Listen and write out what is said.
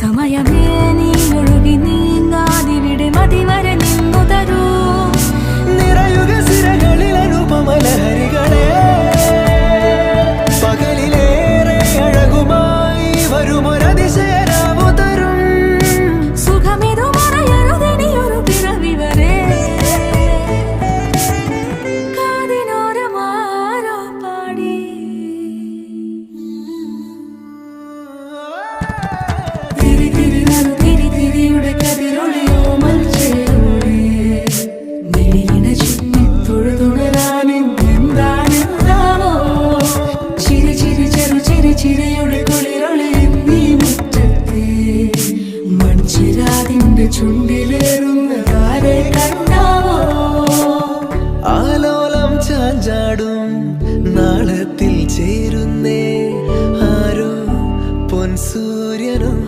സമയമേ നീ ഒഴുകി നീങ്ങാതിവിടെ മതിവരെ നിന്നു തരൂ നിറയുക സിരകളിൽ അനുപമലഹരികളെ പകലിലേറെ അഴകുമായി വരുമൊരതിശയരാവു തരും സുഖമിതു മറയരുതെനിയൊരു പിറവി വരെ കാതിനോരമാരോ പാടി തിരി തിരി നറു തിരി തിരിയുടെ കതിരൊളിയോ മൽച്ചേരോടെ മിഴിയിണ ചുറ്റി തൊഴുതുണരാനെന്താണെന്താവോ ചിരി ചിരി ചെറു ചിരി ചിരിയുടെ കുളിരൊളി നീ മുറ്റത്തെ മൺചിരാതിന്റെ ചുണ്ടിലേറുന്നതാരെ കണ്ടാവോ ആലോലം ചാഞ്ചാടും നാളത്തിൽ ചേരുന്നേ ആരോ പൊൻസൂര്യനും